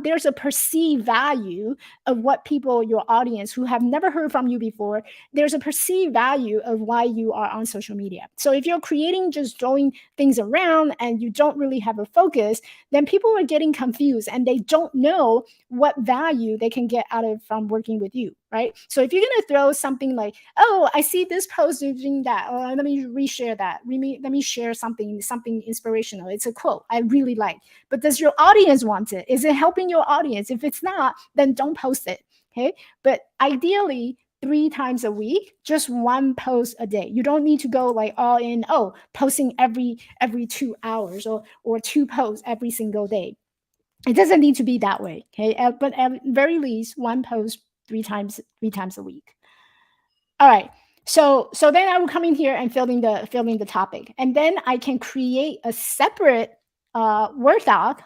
there's a perceived value of what people, your audience who have never heard from you before, there's a perceived value of why you are on social media. So if you're creating, just throwing things around and you don't really have a focus, then people are getting confused and they don't know what value they can get out of from working with you, right? So if you're going to throw something like, oh, I see this post doing that, or let me reshare that, let me share something inspirational, it's a quote I really like, but does your audience want it? Is it helping your audience? If it's not, then don't post it. Okay, but ideally 3 times a week, just one post a day. You don't need to go like all in, oh, posting every 2 hours, or two posts every single day. It doesn't need to be that way. Okay, but at very least one post 3 times a week. All right. So then I will come in here and fill in the topic, and then I can create a separate Word doc.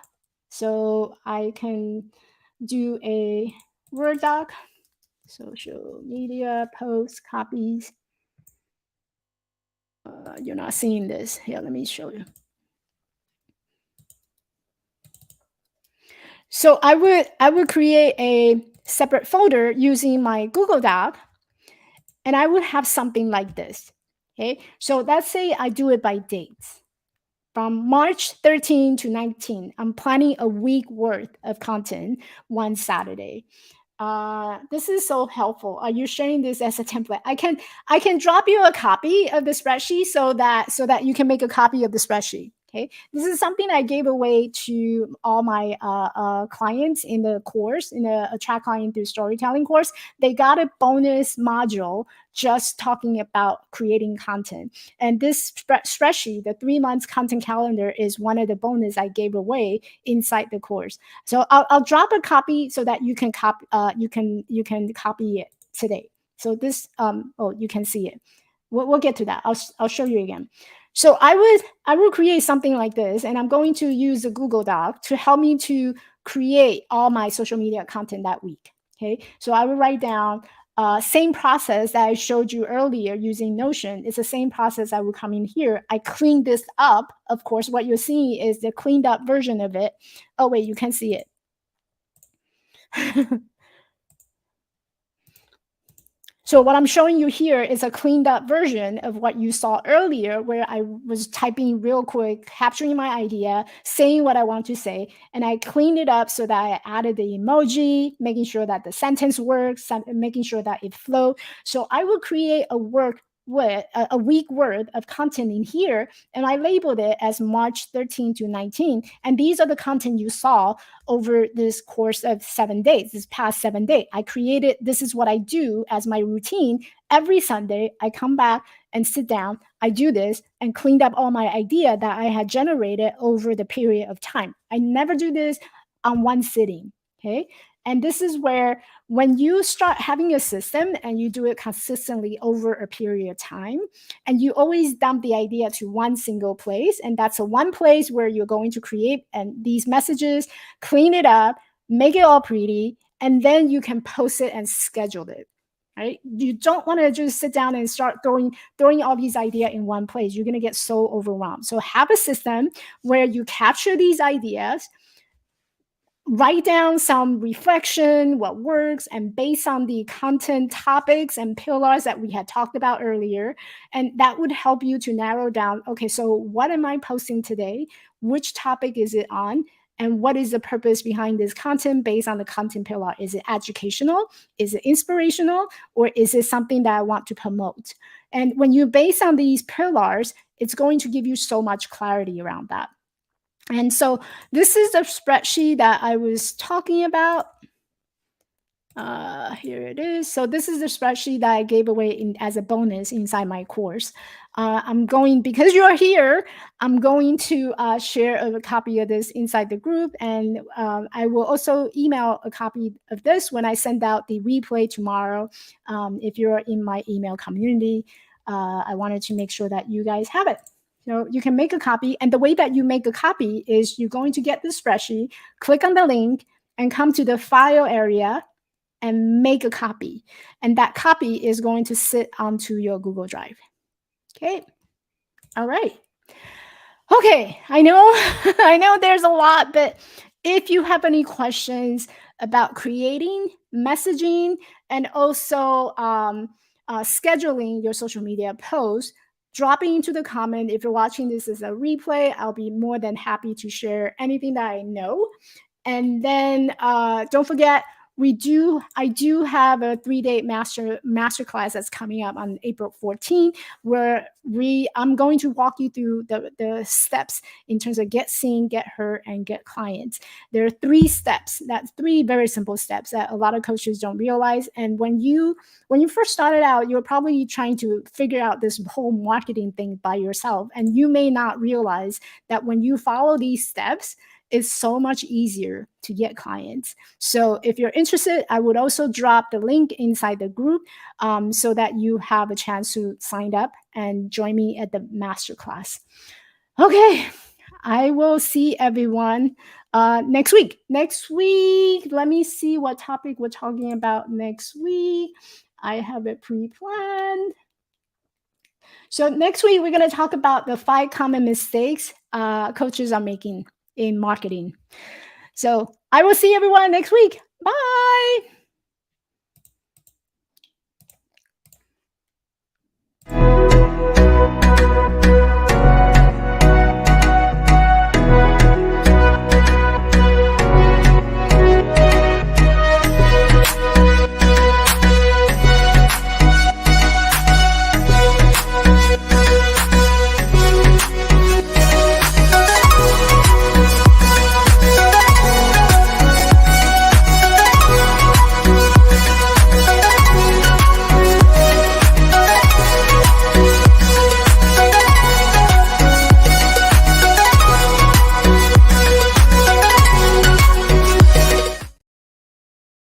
So I can do a Word doc, social media post copies. You're not seeing this. Here, let me show you. So I would create a separate folder using my Google Doc, and I would have something like this. Okay, so let's say I do it by dates. From March 13 to 19, I'm planning a week worth of content one Saturday. This is so helpful. Are you sharing this as a template? I can drop you a copy of the spreadsheet so that you can make a copy of the spreadsheet. Okay, this is something I gave away to all my clients in the course, in the attract client through storytelling course. They got a bonus module just talking about creating content. And this spreadsheet, the 3 months content calendar, is one of the bonus I gave away inside the course. So I'll drop a copy so that you can copy you can copy it today. So this you can see it. We'll get to that. I'll show you again. So I will create something like this, and I'm going to use the Google Doc to help me to create all my social media content that week. Okay, so I will write down same process that I showed you earlier using Notion. It's the same process I would come in here. I clean this up. Of course, what you're seeing is the cleaned up version of it. Oh, wait, you can see it. So what I'm showing you here is a cleaned up version of what you saw earlier, where I was typing real quick, capturing my idea, saying what I want to say, and I cleaned it up so that I added the emoji, making sure that the sentence works, making sure that it flowed. So I will create a week worth of content in here, and I labeled it as March 13 to 19. And these are the content you saw over this course of 7 days, this past 7 days. I created, this is what I do as my routine. Every Sunday, I come back and sit down. I do this and cleaned up all my idea that I had generated over the period of time. I never do this on one sitting. Okay. And this is where, when you start having a system and you do it consistently over a period of time, and you always dump the idea to one single place, and that's a one place where you're going to create and these messages, clean it up, make it all pretty, and then you can post it and schedule it. Right? You don't want to just sit down and start throwing all these ideas in one place. You're going to get so overwhelmed. So have a system where you capture these ideas, write down some reflection, what works, and based on the content topics and pillars that we had talked about earlier. And that would help you to narrow down, okay, so what am I posting today? Which topic is it on? And what is the purpose behind this content based on the content pillar? Is it educational? Is it inspirational? Or is it something that I want to promote? And when you base on these pillars, it's going to give you so much clarity around that. And so this is the spreadsheet that I was talking about. Here it is. So this is the spreadsheet that I gave away as a bonus inside my course. I'm going, because you're here, I'm going to share a copy of this inside the group. And I will also email a copy of this when I send out the replay tomorrow. If you're in my email community, I wanted to make sure that you guys have it. So you can make a copy. And the way that you make a copy is you're going to get the spreadsheet, click on the link, and come to the file area and make a copy. And that copy is going to sit onto your Google Drive. Okay. All right. Okay. I know, I know there's a lot, but if you have any questions about creating, messaging, and also scheduling your social media posts, dropping into the comment. If you're watching this as a replay, I'll be more than happy to share anything that I know. And then don't forget, I do have a 3-day masterclass that's coming up on April 14th, where I'm going to walk you through the steps in terms of get seen, get heard, and get clients. There are 3 steps. That's 3 very simple steps that a lot of coaches don't realize. And when you first started out, you're probably trying to figure out this whole marketing thing by yourself, and you may not realize that when you follow these steps, it's so much easier to get clients. So if you're interested, I would also drop the link inside the group so that you have a chance to sign up and join me at the masterclass. Okay, I will see everyone next week. Next week, let me see what topic we're talking about next week. I have it pre-planned. So next week, we're going to talk about the 5 common mistakes coaches are making in marketing. So I will see everyone next week. Bye.